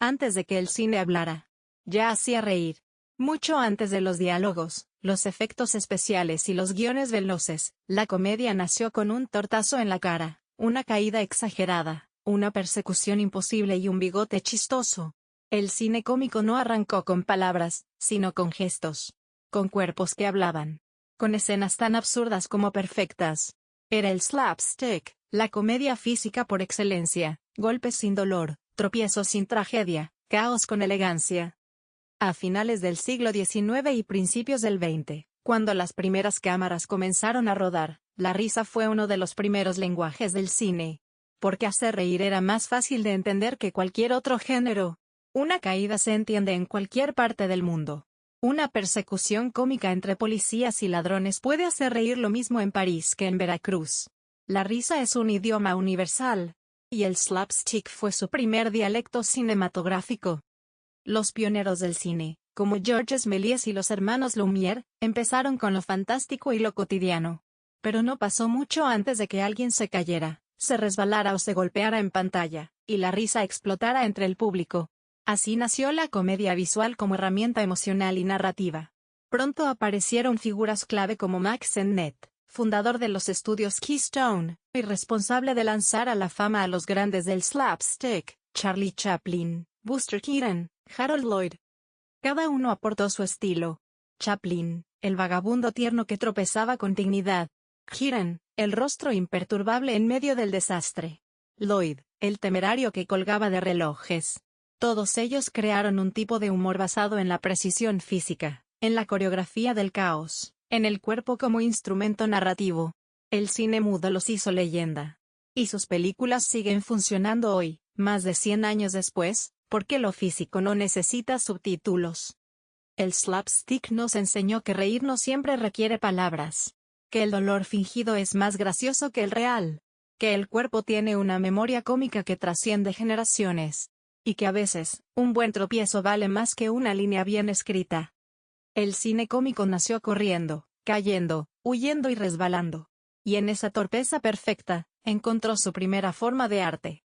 antes de que el cine hablara. Ya hacía reír. Mucho antes de los diálogos, los efectos especiales y los guiones veloces, la comedia nació con un tortazo en la cara, una caída exagerada, una persecución imposible y un bigote chistoso. El cine cómico no arrancó con palabras, sino con gestos. Con cuerpos que hablaban. Con escenas tan absurdas como perfectas. Era el slapstick, la comedia física por excelencia, golpes sin dolor, tropiezos sin tragedia, caos con elegancia. A finales del siglo XIX y principios del XX, cuando las primeras cámaras comenzaron a rodar, la risa fue uno de los primeros lenguajes del cine. Porque hacer reír era más fácil de entender que cualquier otro género. Una caída se entiende en cualquier parte del mundo. Una persecución cómica entre policías y ladrones puede hacer reír lo mismo en París que en Veracruz. La risa es un idioma universal. Y el slapstick fue su primer dialecto cinematográfico. Los pioneros del cine, como Georges Méliès y los hermanos Lumière, empezaron con lo fantástico y lo cotidiano. Pero no pasó mucho antes de que alguien se cayera, se resbalara o se golpeara en pantalla, y la risa explotara entre el público. Así nació la comedia visual como herramienta emocional y narrativa. Pronto aparecieron figuras clave como Mack Sennett, fundador de los estudios Keystone, y responsable de lanzar a la fama a los grandes del slapstick, Charlie Chaplin, Buster Keaton, Harold Lloyd. Cada uno aportó su estilo. Chaplin, el vagabundo tierno que tropezaba con dignidad. Keaton, el rostro imperturbable en medio del desastre. Lloyd, el temerario que colgaba de relojes. Todos ellos crearon un tipo de humor basado en la precisión física, en la coreografía del caos, en el cuerpo como instrumento narrativo. El cine mudo los hizo leyenda. Y sus películas siguen funcionando hoy, más de 100 años después, porque lo físico no necesita subtítulos. El slapstick nos enseñó que reír no siempre requiere palabras. Que el dolor fingido es más gracioso que el real. Que el cuerpo tiene una memoria cómica que trasciende generaciones. Y que a veces, un buen tropiezo vale más que una línea bien escrita. El cine cómico nació corriendo, cayendo, huyendo y resbalando. Y en esa torpeza perfecta, encontró su primera forma de arte.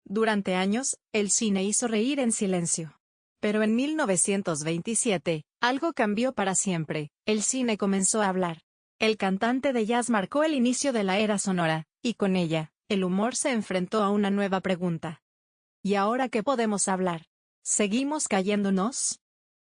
Durante años, el cine hizo reír en silencio. Pero en 1927, algo cambió para siempre, el cine comenzó a hablar. El cantante de jazz marcó el inicio de la era sonora, y con ella, el humor se enfrentó a una nueva pregunta. ¿Y ahora qué podemos hablar? ¿Seguimos cayéndonos?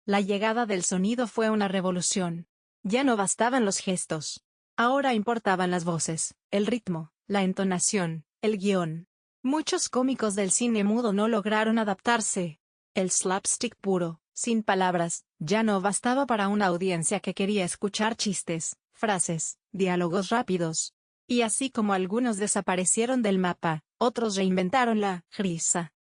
La llegada del sonido fue una revolución. Ya no bastaban los gestos. Ahora importaban las voces, el ritmo, la entonación, el guión. Muchos cómicos del cine mudo no lograron adaptarse. El slapstick puro, sin palabras, ya no bastaba para una audiencia que quería escuchar chistes, frases, diálogos rápidos. Y así como algunos desaparecieron del mapa, otros reinventaron la risa.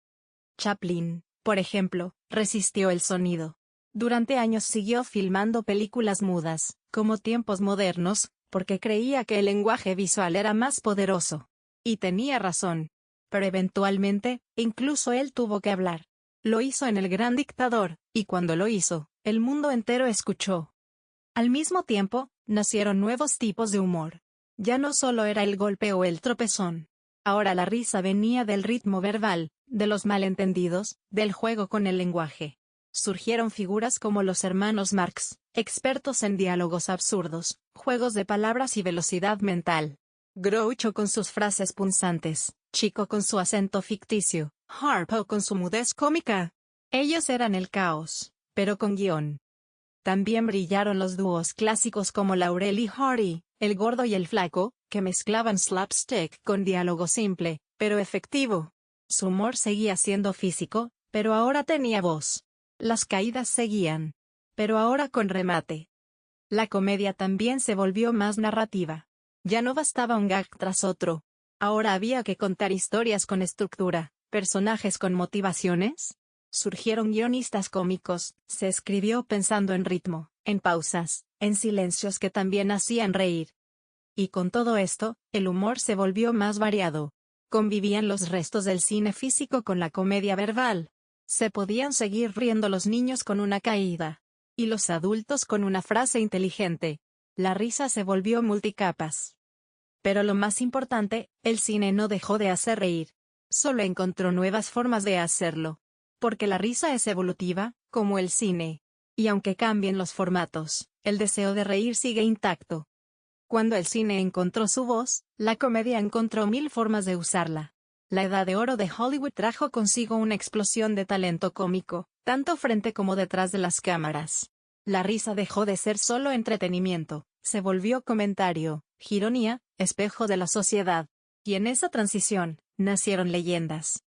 Chaplin, por ejemplo, resistió el sonido. Durante años siguió filmando películas mudas, como Tiempos Modernos, porque creía que el lenguaje visual era más poderoso. Y tenía razón. Pero eventualmente, incluso él tuvo que hablar. Lo hizo en El Gran Dictador, y cuando lo hizo, el mundo entero escuchó. Al mismo tiempo, nacieron nuevos tipos de humor. Ya no solo era el golpe o el tropezón. Ahora la risa venía del ritmo verbal, de los malentendidos, del juego con el lenguaje. Surgieron figuras como los hermanos Marx, expertos en diálogos absurdos, juegos de palabras y velocidad mental. Groucho con sus frases punzantes, Chico con su acento ficticio, Harpo con su mudez cómica. Ellos eran el caos, pero con guión. También brillaron los dúos clásicos como Laurel y Hardy, el gordo y el flaco, que mezclaban slapstick con diálogo simple, pero efectivo. Su humor seguía siendo físico, pero ahora tenía voz. Las caídas seguían, pero ahora con remate. La comedia también se volvió más narrativa. Ya no bastaba un gag tras otro. Ahora había que contar historias con estructura, personajes con motivaciones. Surgieron guionistas cómicos, se escribió pensando en ritmo, en pausas, en silencios que también hacían reír. Y con todo esto, el humor se volvió más variado. Convivían los restos del cine físico con la comedia verbal. Se podían seguir riendo los niños con una caída. Y los adultos con una frase inteligente. La risa se volvió multicapas. Pero lo más importante, el cine no dejó de hacer reír. Solo encontró nuevas formas de hacerlo. Porque la risa es evolutiva, como el cine. Y aunque cambien los formatos, el deseo de reír sigue intacto. Cuando el cine encontró su voz, la comedia encontró mil formas de usarla. La edad de oro de Hollywood trajo consigo una explosión de talento cómico, tanto frente como detrás de las cámaras. La risa dejó de ser solo entretenimiento, se volvió comentario, ironía, espejo de la sociedad. Y en esa transición, nacieron leyendas.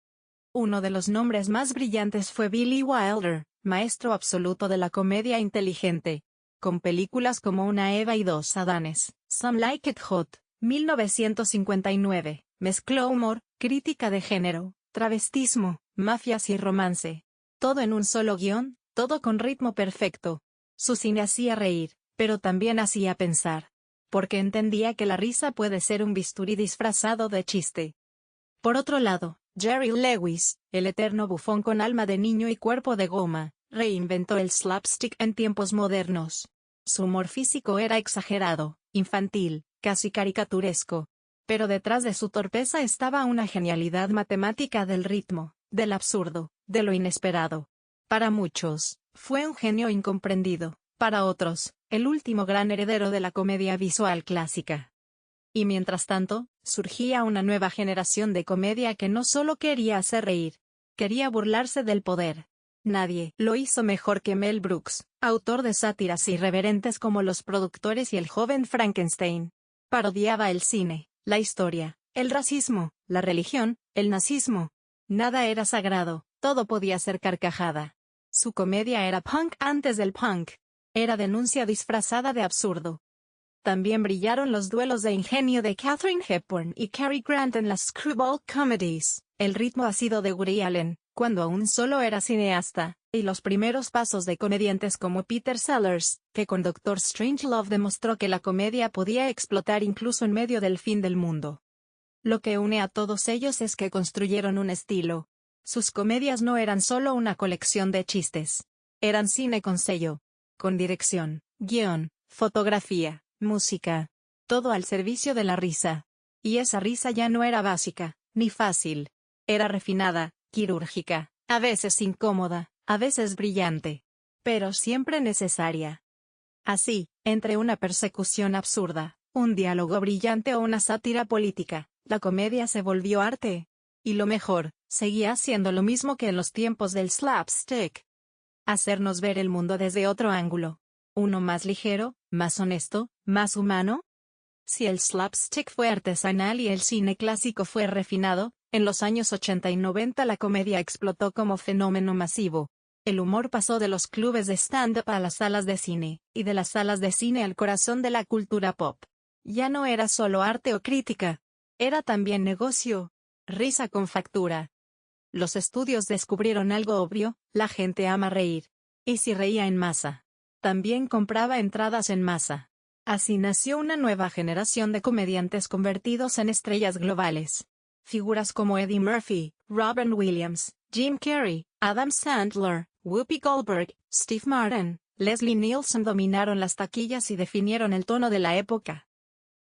Uno de los nombres más brillantes fue Billy Wilder, maestro absoluto de la comedia inteligente. Con películas como Una Eva y dos Adanes, Some Like It Hot, 1959, mezcló humor, crítica de género, travestismo, mafias y romance. Todo en un solo guión, todo con ritmo perfecto. Su cine hacía reír, pero también hacía pensar. Porque entendía que la risa puede ser un bisturí disfrazado de chiste. Por otro lado, Jerry Lewis, el eterno bufón con alma de niño y cuerpo de goma, reinventó el slapstick en tiempos modernos. Su humor físico era exagerado, infantil, casi caricaturesco. Pero detrás de su torpeza estaba una genialidad matemática del ritmo, del absurdo, de lo inesperado. Para muchos, fue un genio incomprendido, para otros, el último gran heredero de la comedia visual clásica. Y mientras tanto, surgía una nueva generación de comedia que no solo quería hacer reír, quería burlarse del poder. Nadie lo hizo mejor que Mel Brooks, autor de sátiras irreverentes como Los productores y El joven Frankenstein. Parodiaba el cine, la historia, el racismo, la religión, el nazismo. Nada era sagrado, todo podía ser carcajada. Su comedia era punk antes del punk. Era denuncia disfrazada de absurdo. También brillaron los duelos de ingenio de Katharine Hepburn y Cary Grant en las screwball comedies, el ritmo ácido de Woody Allen, cuando aún solo era cineasta, y los primeros pasos de comediantes como Peter Sellers, que con Doctor Strangelove demostró que la comedia podía explotar incluso en medio del fin del mundo. Lo que une a todos ellos es que construyeron un estilo. Sus comedias no eran solo una colección de chistes. Eran cine con sello. Con dirección, guión, fotografía, música. Todo al servicio de la risa. Y esa risa ya no era básica, ni fácil. Era refinada, quirúrgica, a veces incómoda, a veces brillante. Pero siempre necesaria. Así, entre una persecución absurda, un diálogo brillante o una sátira política, la comedia se volvió arte. Y lo mejor, seguía haciendo lo mismo que en los tiempos del slapstick. Hacernos ver el mundo desde otro ángulo. Uno más ligero, más honesto, más humano. Si el slapstick fue artesanal y el cine clásico fue refinado, en los años 80 y 90 la comedia explotó como fenómeno masivo. El humor pasó de los clubes de stand-up a las salas de cine, y de las salas de cine al corazón de la cultura pop. Ya no era solo arte o crítica. Era también negocio. Risa con factura. Los estudios descubrieron algo obvio, la gente ama reír. Y si reía en masa, también compraba entradas en masa. Así nació una nueva generación de comediantes convertidos en estrellas globales. Figuras como Eddie Murphy, Robin Williams, Jim Carrey, Adam Sandler, Whoopi Goldberg, Steve Martin, Leslie Nielsen dominaron las taquillas y definieron el tono de la época.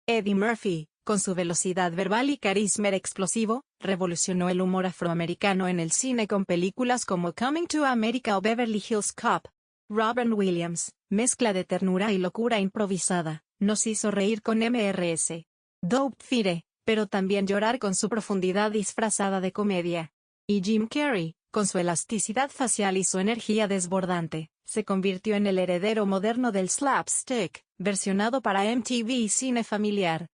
Eddie Murphy, con su velocidad verbal y carisma explosivo, revolucionó el humor afroamericano en el cine con películas como Coming to America o Beverly Hills Cop. Robin Williams, mezcla de ternura y locura improvisada, nos hizo reír con Mrs. Doubtfire, pero también llorar con su profundidad disfrazada de comedia. Y Jim Carrey, con su elasticidad facial y su energía desbordante, se convirtió en el heredero moderno del slapstick, versionado para MTV y cine familiar.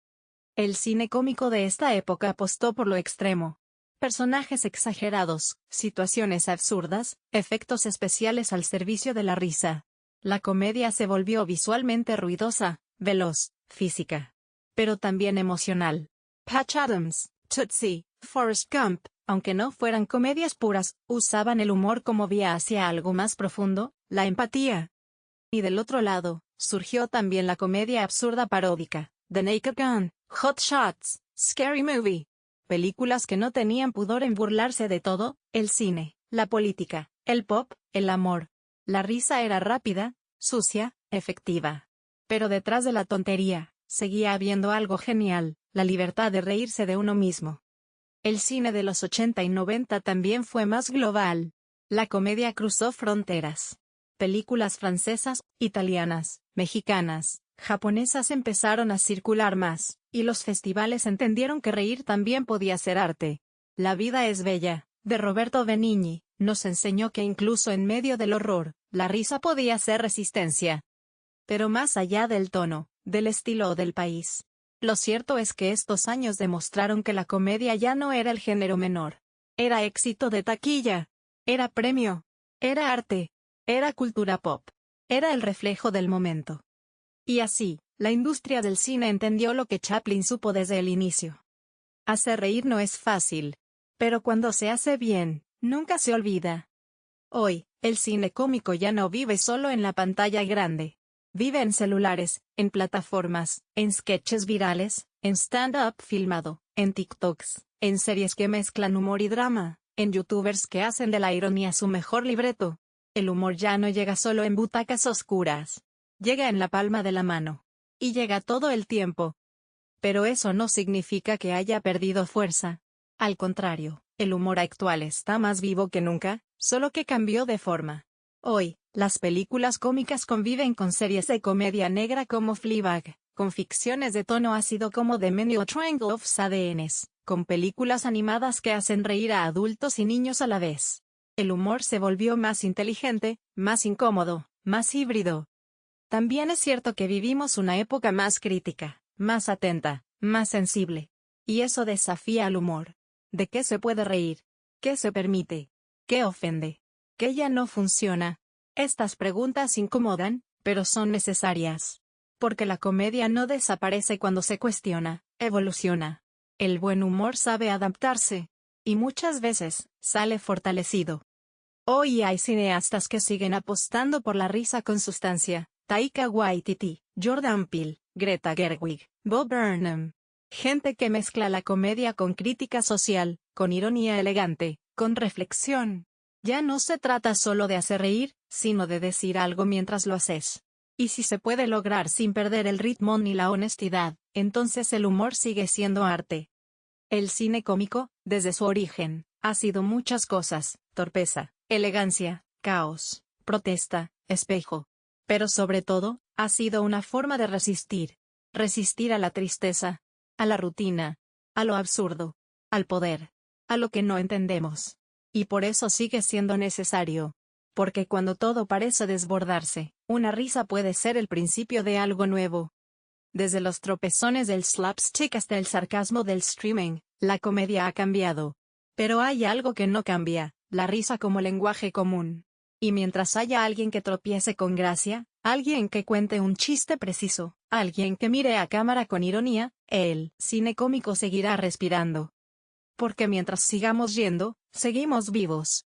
El cine cómico de esta época apostó por lo extremo. Personajes exagerados, situaciones absurdas, efectos especiales al servicio de la risa. La comedia se volvió visualmente ruidosa, veloz, física. Pero también emocional. Patch Adams, Tootsie, Forrest Gump, aunque no fueran comedias puras, usaban el humor como vía hacia algo más profundo, la empatía. Y del otro lado, surgió también la comedia absurda paródica, The Naked Gun, Hot Shots, Scary Movie. Películas que no tenían pudor en burlarse de todo, el cine, la política, el pop, el amor. La risa era rápida, sucia, efectiva. Pero detrás de la tontería, seguía habiendo algo genial, la libertad de reírse de uno mismo. El cine de los 80 y 90 también fue más global. La comedia cruzó fronteras. Películas francesas, italianas, mexicanas, japonesas empezaron a circular más, y los festivales entendieron que reír también podía ser arte. La vida es bella, de Roberto Benigni, nos enseñó que incluso en medio del horror, la risa podía ser resistencia. Pero más allá del tono, del estilo o del país. Lo cierto es que estos años demostraron que la comedia ya no era el género menor. Era éxito de taquilla. Era premio. Era arte. Era cultura pop. Era el reflejo del momento. Y así, la industria del cine entendió lo que Chaplin supo desde el inicio. Hacer reír no es fácil. Pero cuando se hace bien, nunca se olvida. Hoy, el cine cómico ya no vive solo en la pantalla grande. Vive en celulares, en plataformas, en sketches virales, en stand-up filmado, en TikToks, en series que mezclan humor y drama, en youtubers que hacen de la ironía su mejor libreto. El humor ya no llega solo en butacas oscuras. Llega en la palma de la mano. Y llega todo el tiempo. Pero eso no significa que haya perdido fuerza. Al contrario, el humor actual está más vivo que nunca, solo que cambió de forma. Hoy, las películas cómicas conviven con series de comedia negra como Fleabag, con ficciones de tono ácido como The Menu o Triangle of Sadness, con películas animadas que hacen reír a adultos y niños a la vez. El humor se volvió más inteligente, más incómodo, más híbrido. También es cierto que vivimos una época más crítica, más atenta, más sensible. Y eso desafía al humor. ¿De qué se puede reír? ¿Qué se permite? ¿Qué ofende? ¿Qué ya no funciona? Estas preguntas incomodan, pero son necesarias. Porque la comedia no desaparece cuando se cuestiona, evoluciona. El buen humor sabe adaptarse. Y muchas veces, sale fortalecido. Hoy hay cineastas que siguen apostando por la risa con sustancia. Taika Waititi, Jordan Peele, Greta Gerwig, Bob Burnham. Gente que mezcla la comedia con crítica social, con ironía elegante, con reflexión. Ya no se trata solo de hacer reír, sino de decir algo mientras lo haces. Y si se puede lograr sin perder el ritmo ni la honestidad, entonces el humor sigue siendo arte. El cine cómico, desde su origen, ha sido muchas cosas: torpeza, elegancia, caos, protesta, espejo. Pero sobre todo, ha sido una forma de resistir. Resistir a la tristeza, a la rutina, a lo absurdo, al poder, a lo que no entendemos. Y por eso sigue siendo necesario. Porque cuando todo parece desbordarse, una risa puede ser el principio de algo nuevo. Desde los tropezones del slapstick hasta el sarcasmo del streaming, la comedia ha cambiado. Pero hay algo que no cambia: la risa como lenguaje común. Y mientras haya alguien que tropiece con gracia, alguien que cuente un chiste preciso, alguien que mire a cámara con ironía, el cine cómico seguirá respirando. Porque mientras sigamos yendo, seguimos vivos.